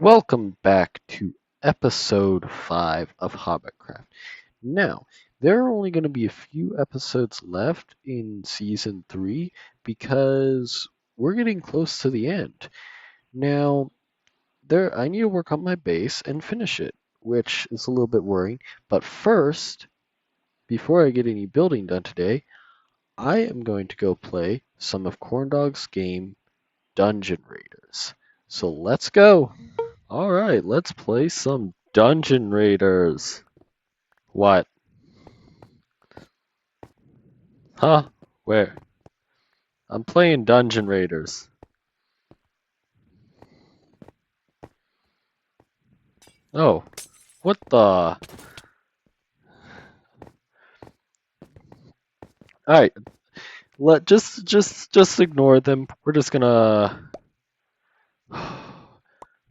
Welcome back to episode 5 of Hobbit Craft. Now, there are only going to be a few episodes left in season 3 because we're getting close to the end. Now, I need to work on my base and finish it, which is a little bit worrying. But first, before I get any building done today, I am going to go play some of Corndog's game Dungeon Raiders. So let's go. All right, let's play some Dungeon Raiders. What? Huh? Where? I'm playing Dungeon Raiders. Oh, what the? All right, just ignore them. We're just gonna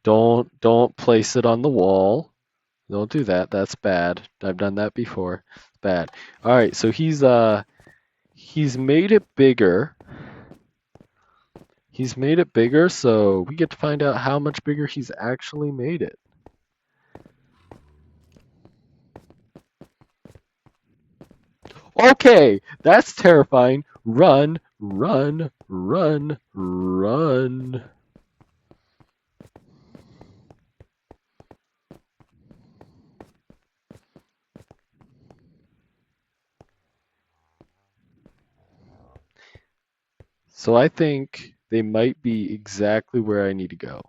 don't place it on the wall. Don't do that. That's bad. I've done that before. It's bad. All right, so he's made it bigger. He's made it bigger, so we get to find out how much bigger he's actually made it. Okay, that's terrifying. Run, run, run, run. So I think they might be exactly where I need to go.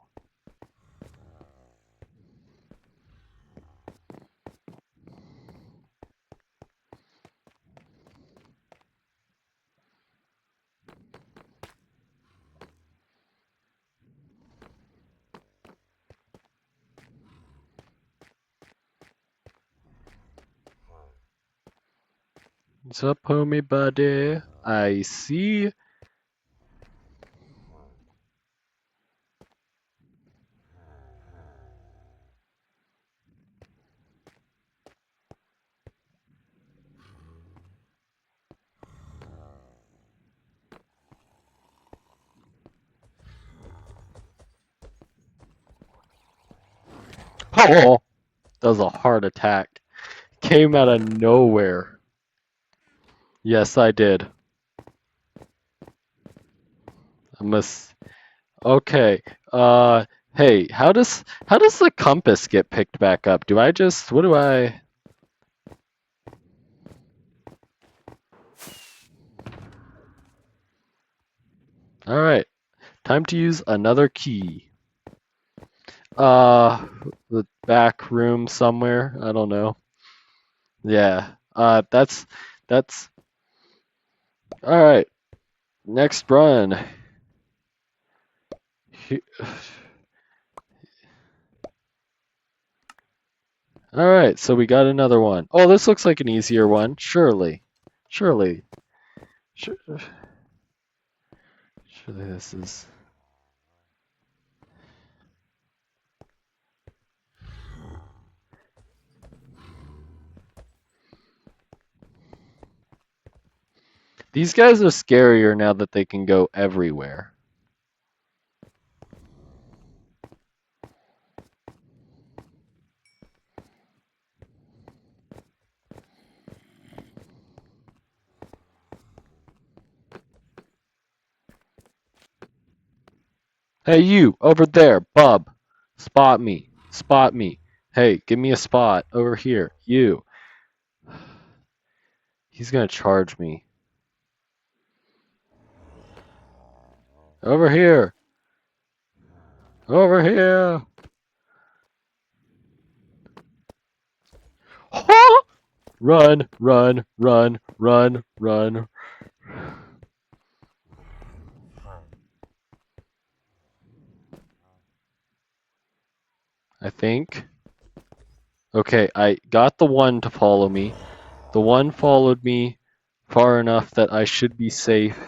What's up, homie buddy? I see. Oh, that was a heart attack. Came out of nowhere. Yes, I did. I must. Okay. Hey, how does the compass get picked back up? Do I just what do I? All right. Time to use another key. The back room somewhere. I don't know. Yeah. That's all right. Next run. All right, so we got another one. Oh, this looks like an easier one. Surely. Surely. Surely this is. These guys are scarier now that they can go everywhere. Hey, you over there, bub. Spot me. Spot me. Hey, give me a spot over here. You. He's gonna charge me. Over here. Over here. Run, run, run, run, run. I think. Okay, I got the one to follow me. The one followed me far enough that I should be safe.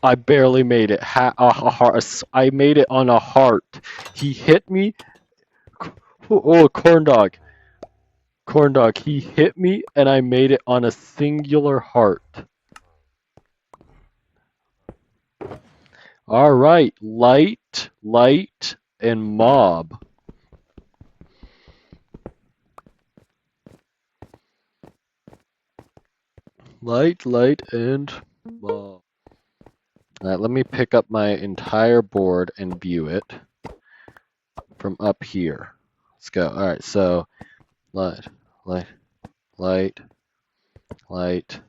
I barely made it. I made it on a heart. He hit me. Oh, corn dog. Corn dog. He hit me and I made it on a singular heart. All right. Light, light, and mob. Light, light, and mob. All right, let me pick up my entire board and view it from up here. Let's go. All right, so light, light, light, light,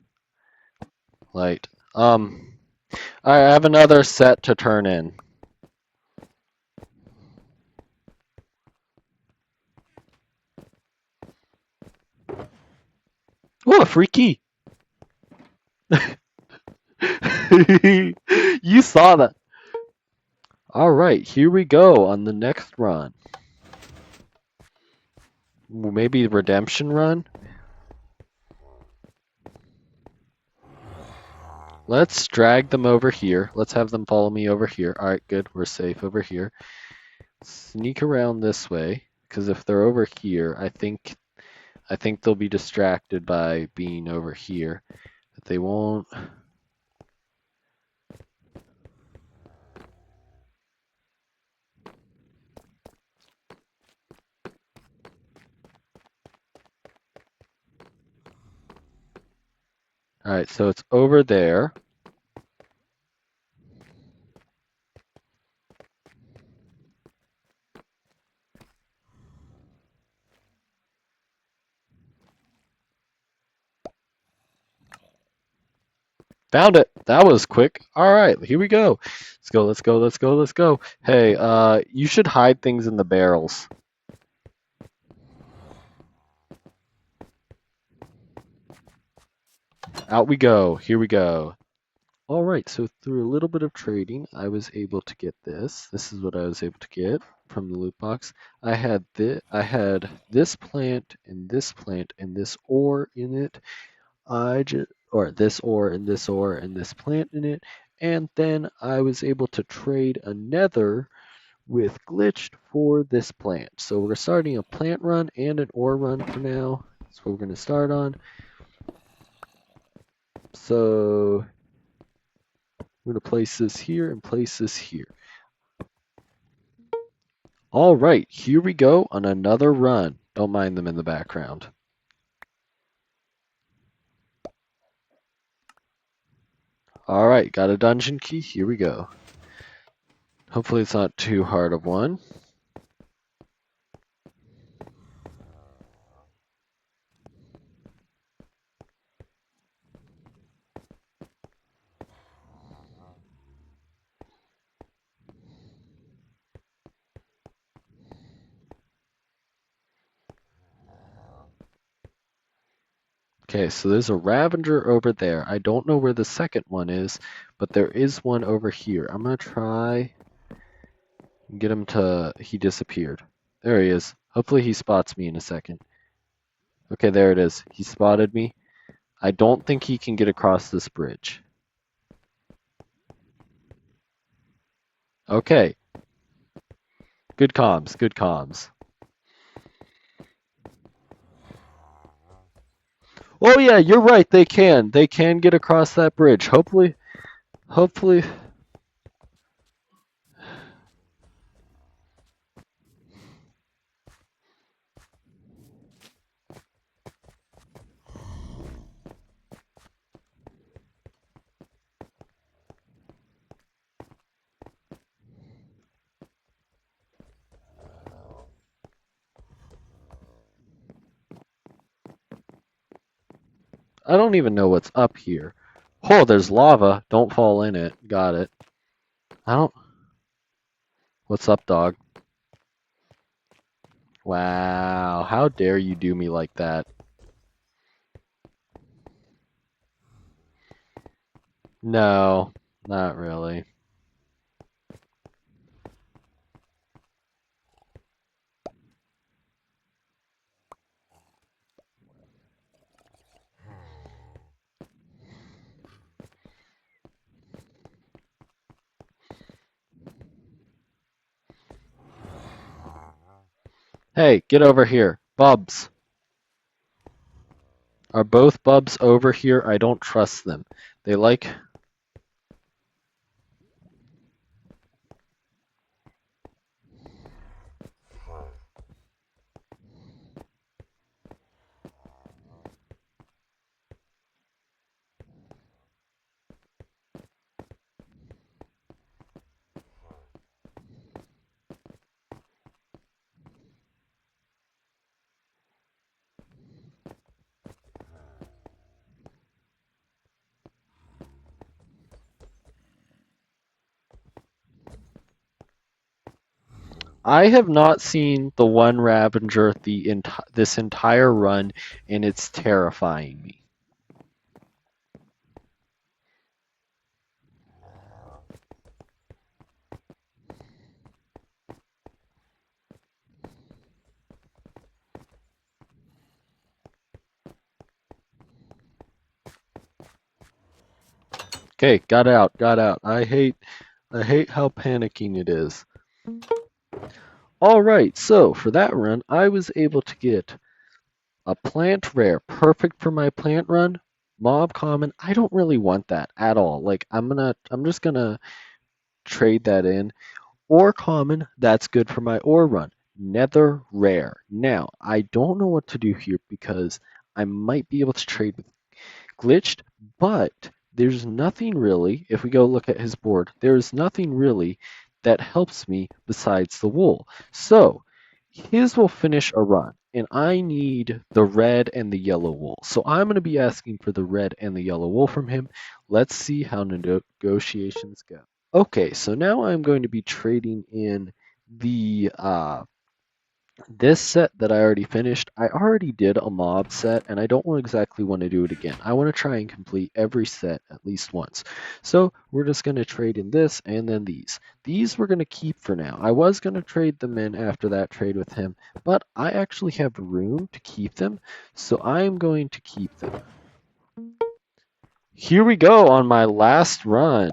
light. I have another set to turn in. Oh, a free key. You saw that. All right, here we go on the next run. Maybe redemption run. Let's drag them over here. Let's have them follow me over here. All right, good. We're safe over here. Sneak around this way, because if they're over here, I think they'll be distracted by being over here. But they won't. All right, so it's over there. Found it. That was quick. All right, here we go. Let's go. Let's go. Let's go. Let's go. Hey, you should hide things in the barrels. Out we go. Here we go. All right, so through a little bit of trading, I was able to get this. This is what I was able to get from the loot box. I had this plant and this plant and this ore in it. Or this ore and this ore and this plant in it. And then I was able to trade a nether with glitched for this plant. So we're starting a plant run and an ore run for now. That's what we're going to start on. So I'm going to place this here and place this here. All right, here we go on another run. Don't mind them in the background. All right, got a dungeon key. Here we go. Hopefully it's not too hard of one. Okay, so there's a Ravager over there. I don't know where the second one is, but there is one over here. I'm going to try and get him to... He disappeared. There he is. Hopefully he spots me in a second. Okay, there it is. He spotted me. I don't think he can get across this bridge. Okay. Good comms, good comms. Oh yeah, you're right. They can. They can get across that bridge. Hopefully. I don't even know what's up here. Oh, there's lava. Don't fall in it. Got it. I don't... What's up, dog? Wow. How dare you do me like that? No, not really. Hey, get over here. Bubs. Are both Bubs over here? I don't trust them. They like... I have not seen the one Ravager this entire run, and it's terrifying me. Okay, got out, got out. I hate how panicking it is. Alright, so for that run, I was able to get a plant rare, perfect for my plant run. Mob common, I don't really want that at all. Like I'm just gonna trade that in. Ore common, that's good for my ore run. Nether rare. Now, I don't know what to do here because I might be able to trade with glitched, but there's nothing really, if we go look at his board, there's nothing really that helps me besides the wool. So his will finish a run, and I need the red and the yellow wool. So I'm going to be asking for the red and the yellow wool from him. Let's see how negotiations go. Okay, so now I'm going to be trading in the this set that I already finished. I already did a mob set, and I don't exactly want to do it again. I want to try and complete every set at least once. So we're just going to trade in this and then these. These we're going to keep for now. I was going to trade them in after that trade with him, but I actually have room to keep them, so I'm going to keep them. Here we go on my last run.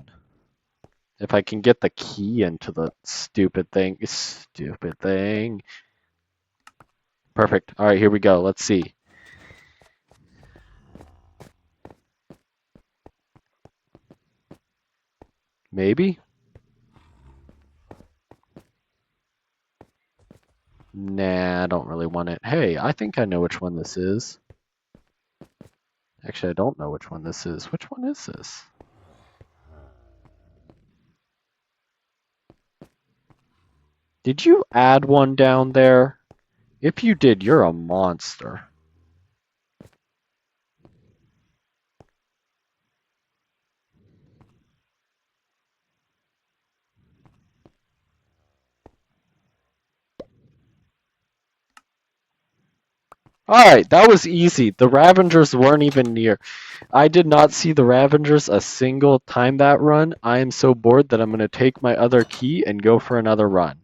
If I can get the key into the stupid thing. Stupid thing. Perfect. All right, here we go. Let's see. Maybe? Nah, I don't really want it. Hey, I think I know which one this is. Actually, I don't know which one this is. Which one is this? Did you add one down there? If you did, you're a monster. Alright, that was easy. The Ravengers weren't even near. I did not see the Ravengers a single time that run. I am so bored that I'm going to take my other key and go for another run.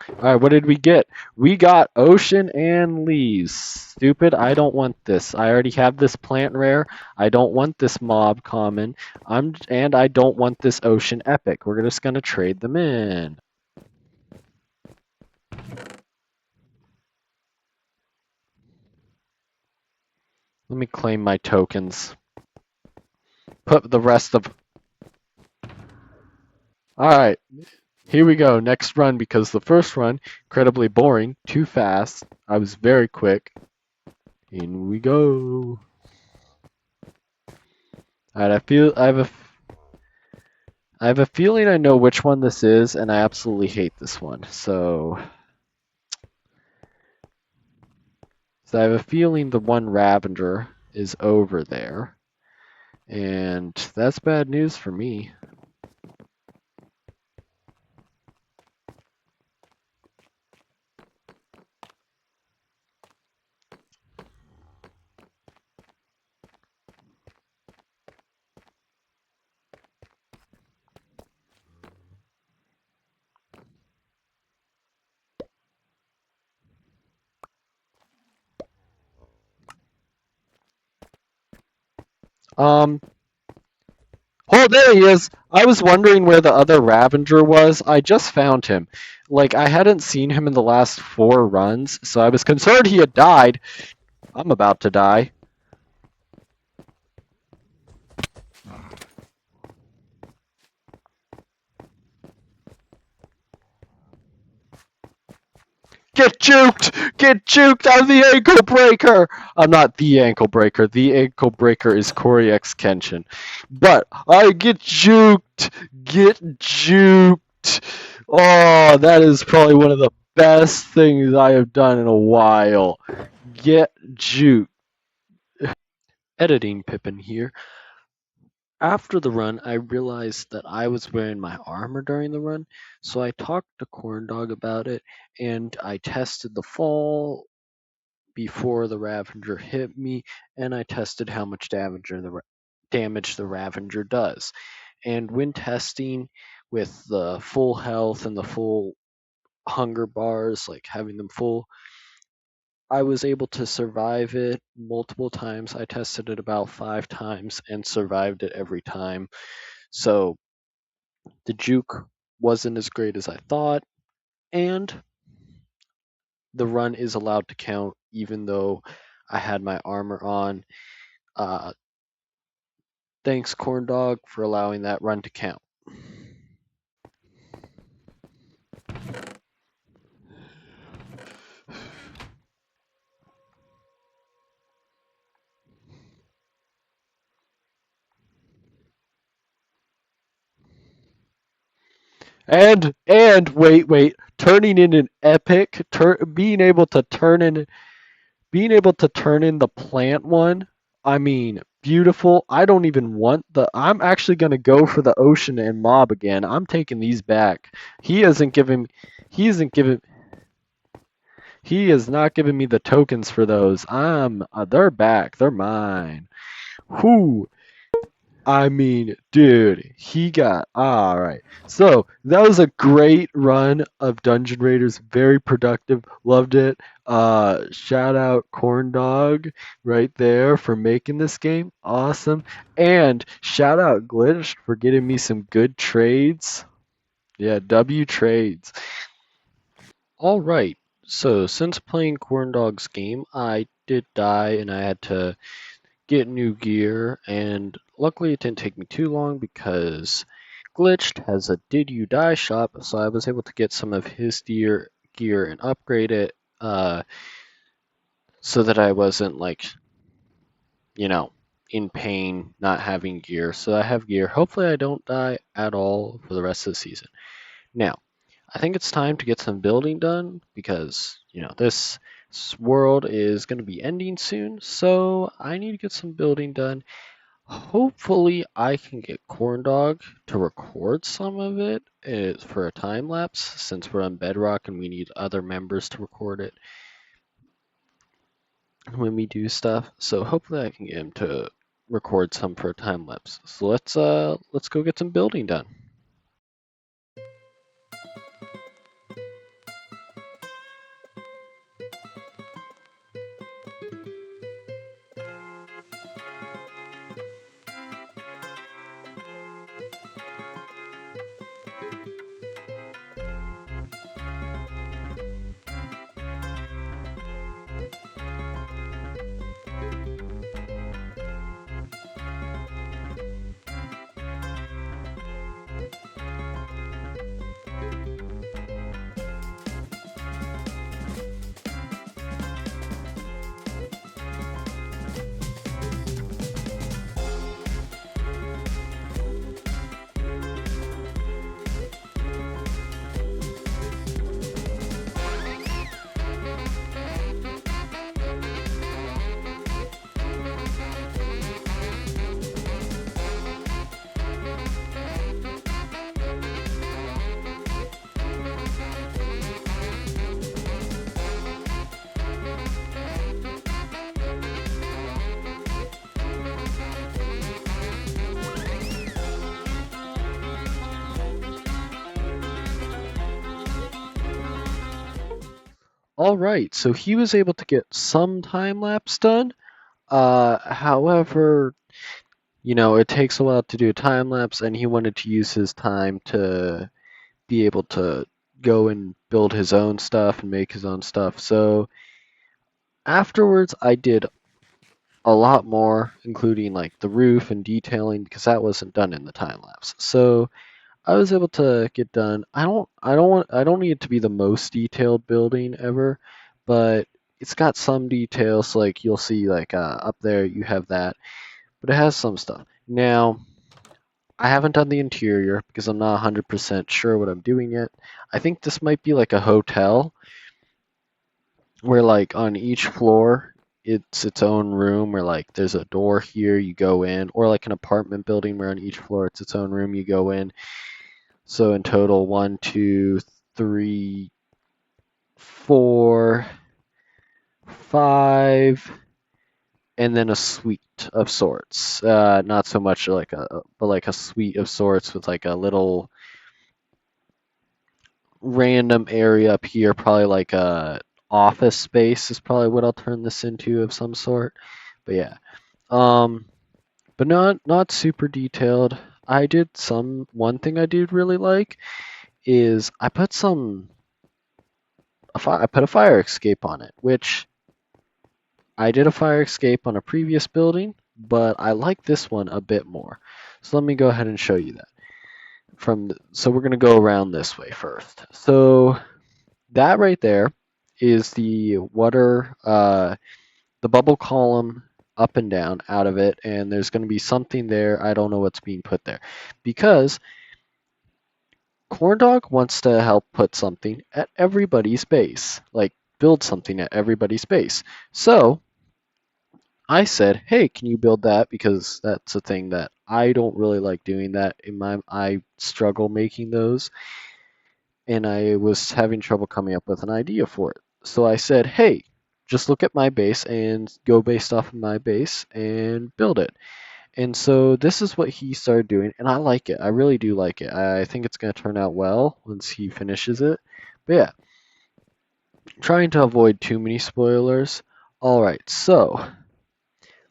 Alright, what did we get? We got Ocean and Leaves. Stupid, I don't want this. I already have this plant rare. I don't want this mob common. And I don't want this Ocean epic. We're just going to trade them in. Let me claim my tokens. Put the rest of... Alright, here we go. Next run, because the first run, incredibly boring, too fast. I was very quick. In we go. Alright, I have a feeling I know which one this is, and I absolutely hate this one. So I have a feeling the one Ravager is over there, and that's bad news for me. Oh, there he is. I was wondering where the other Ravager was. I just found him. Like, I hadn't seen him in the last 4 runs, so I was concerned he had died. I'm about to die. Get juked! Get juked! I'm the ankle breaker! I'm not the ankle breaker. The ankle breaker is Corey X Kenshin. But I get juked! Get juked! Oh, that is probably one of the best things I have done in a while. Get juked. Editing Pippin here. After the run, I realized that I was wearing my armor during the run, so I talked to Corndog about it, and I tested the fall before the Ravager hit me, and I tested how much damage the Ravager does. And when testing with the full health and the full hunger bars, like having them full, I was able to survive it multiple times. I tested it about 5 times and survived it every time. So the juke wasn't as great as I thought, and the run is allowed to count even though I had my armor on. Uh, Thanks, Corndog, for allowing that run to count. And wait, turning in an epic, being able to turn in the plant one. I mean, beautiful. I don't even want the. I'm actually gonna go for the ocean and mob again. I'm taking these back. He hasn't given. He hasn't given. He has not given me the tokens for those. They're back. They're mine. Whoo! I mean, dude, he got all right. So that was a great run of Dungeon Raiders. Very productive. Loved it. Shout out Corn Dog right there for making this game awesome, and shout out Glitch for getting me some good trades. Yeah, W trades. All right. So since playing Corn Dog's game, I did die and I had to get new gear, and luckily it didn't take me too long because Glitched has a Did You Die shop, so I was able to get some of his gear and upgrade it, so that I wasn't like, you know, in pain not having gear. So I have gear. Hopefully I don't die at all for the rest of the season. Now, I think it's time to get some building done because, this world is going to be ending soon, so I need to get some building done. Hopefully, I can get Corndog to record some of it for a time lapse since we're on Bedrock and we need other members to record it when we do stuff. So hopefully, I can get him to record some for a time lapse. So let's go get some building done. All right, so he was able to get some time lapse done. However, it takes a while to do a time lapse, and he wanted to use his time to be able to go and build his own stuff and make his own stuff. So afterwards, I did a lot more, including like the roof and detailing, because that wasn't done in the time lapse. So I was able to get done. I don't need it to be the most detailed building ever, but it's got some details. Like you'll see, like up there, you have that, but it has some stuff. Now, I haven't done the interior because I'm not 100% sure what I'm doing yet. I think this might be like a hotel where like on each floor it's its own room where like there's a door here you go in, or like an apartment building where on each floor it's its own room you go in. So in total, one, two, three, four, five, and then a suite of sorts. Not so much like but like a suite of sorts with like a little random area up here, probably like a office space is probably what I'll turn this into of some sort. But yeah, um, but not super detailed. I did one thing I did really like is I put a fire escape on it, which I did a fire escape on a previous building, but I like this one a bit more. So let me go ahead and show you that. So we're gonna go around this way first. So that right there is the water, the bubble column up and down out of it, and there's going to be something there. I don't know what's being put there because Corndog wants to help put something at everybody's base, like build something at everybody's base. So I said, "Hey, can you build that?" Because that's a thing that I don't really like doing. I struggle making those, and I was having trouble coming up with an idea for it. So I said, "Hey, just look at my base and go based off of my base and build it." And so this is what he started doing, and I like it. I really do like it. I think it's going to turn out well once he finishes it. But yeah, trying to avoid too many spoilers. All right, so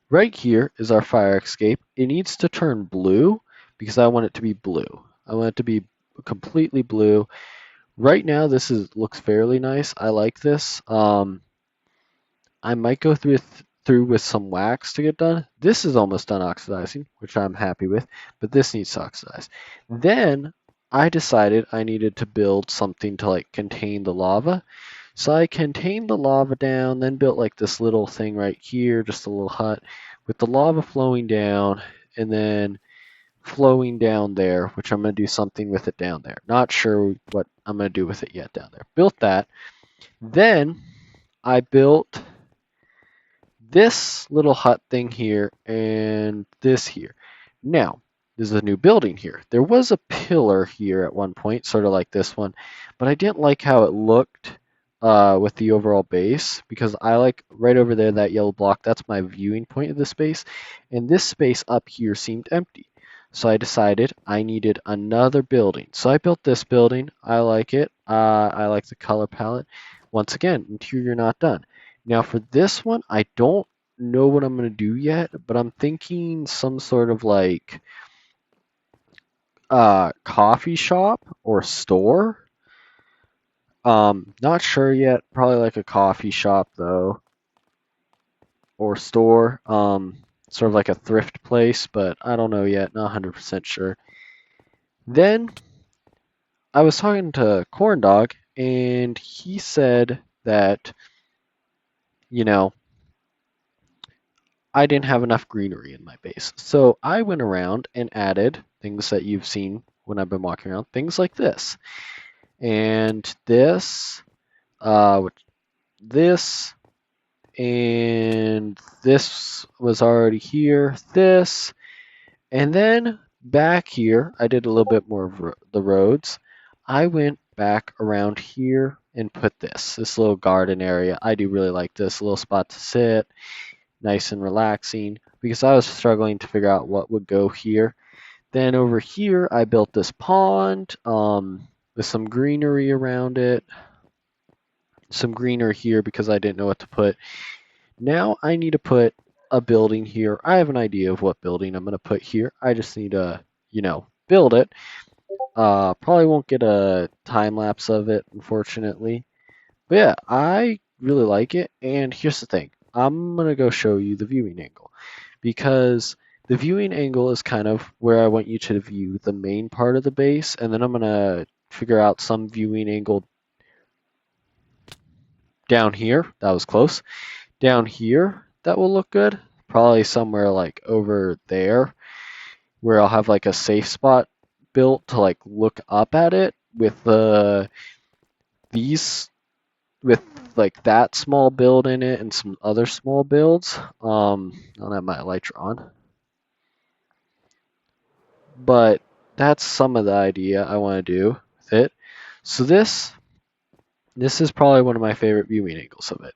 right here is our fire escape. It needs to turn blue because I want it to be blue. I want it to be completely blue. Right now, looks fairly nice. I like this. I might go through with some wax to get done. This is almost done oxidizing, which I'm happy with, but this needs to oxidize. Then I decided I needed to build something to like contain the lava. So I contained the lava down, then built like this little thing right here, just a little hut with the lava flowing down and then flowing down there, which I'm going to do something with it down there. Not sure what I'm going to do with it yet down there. Built that. Then I built this little hut thing here and this here. Now, there's a new building here. There was a pillar here at one point, sort of like this one, but I didn't like how it looked with the overall base because I like right over there, that yellow block, that's my viewing point of the space, and this space up here seemed empty. So I decided I needed another building. So I built this building. I like it. I like the color palette. Once again, interior not done. Now for this one, I don't know what I'm going to do yet, but I'm thinking some sort of like coffee shop or store. Not sure yet. Probably like a coffee shop though, or store. Sort of like a thrift place, but I don't know yet. Not 100% sure. Then I was talking to Corndog, and he said that, you know, I didn't have enough greenery in my base. So I went around and added things that you've seen when I've been walking around, things like this. And uh, this, and this was already here, this, and then back here, I did a little bit more of the roads. I went back around here and put this little garden area. I do really like this little spot to sit, nice and relaxing, because I was struggling to figure out what would go here. Then over here, I built this pond with some greenery around it. Some greenery here because I didn't know what to put. Now I need to put a building here. I have an idea of what building I'm going to put here. I just need to, build it. Probably won't get a time lapse of it, unfortunately. But yeah, I really like it. And here's the thing. I'm going to go show you the viewing angle because the viewing angle is kind of where I want you to view the main part of the base, and then I'm going to figure out some viewing angle down here. That was close. Down here, that will look good. Probably somewhere like over there where I'll have like a safe spot built to like look up at it with these with like that small build in it and some other small builds. I don't have my elytra on. But that's some of the idea I want to do with it. So this is probably one of my favorite viewing angles of it.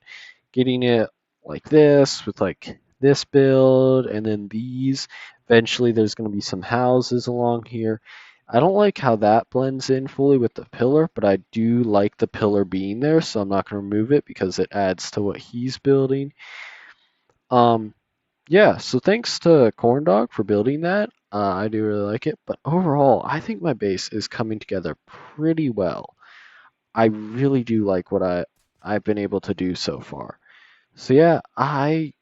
Getting it like this with like this build and then these. Eventually there's going to be some houses along here. I don't like how that blends in fully with the pillar, but I do like the pillar being there, so I'm not going to remove it because it adds to what he's building. Yeah, so thanks to Corndog for building that. I do really like it, but overall, I think my base is coming together pretty well. I really do like what I've been able to do so far. So yeah, I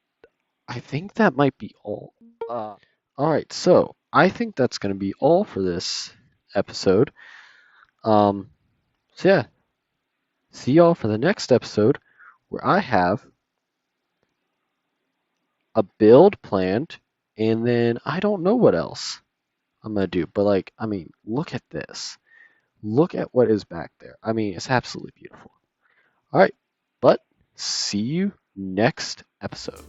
think that might be all. All right, so I think that's going to be all for this episode. So yeah, see y'all for the next episode where I have a build planned, and then I don't know what else I'm gonna do. But like, I mean, look at this. Look at what is back there. I mean, it's absolutely beautiful. All right, but see you next episode.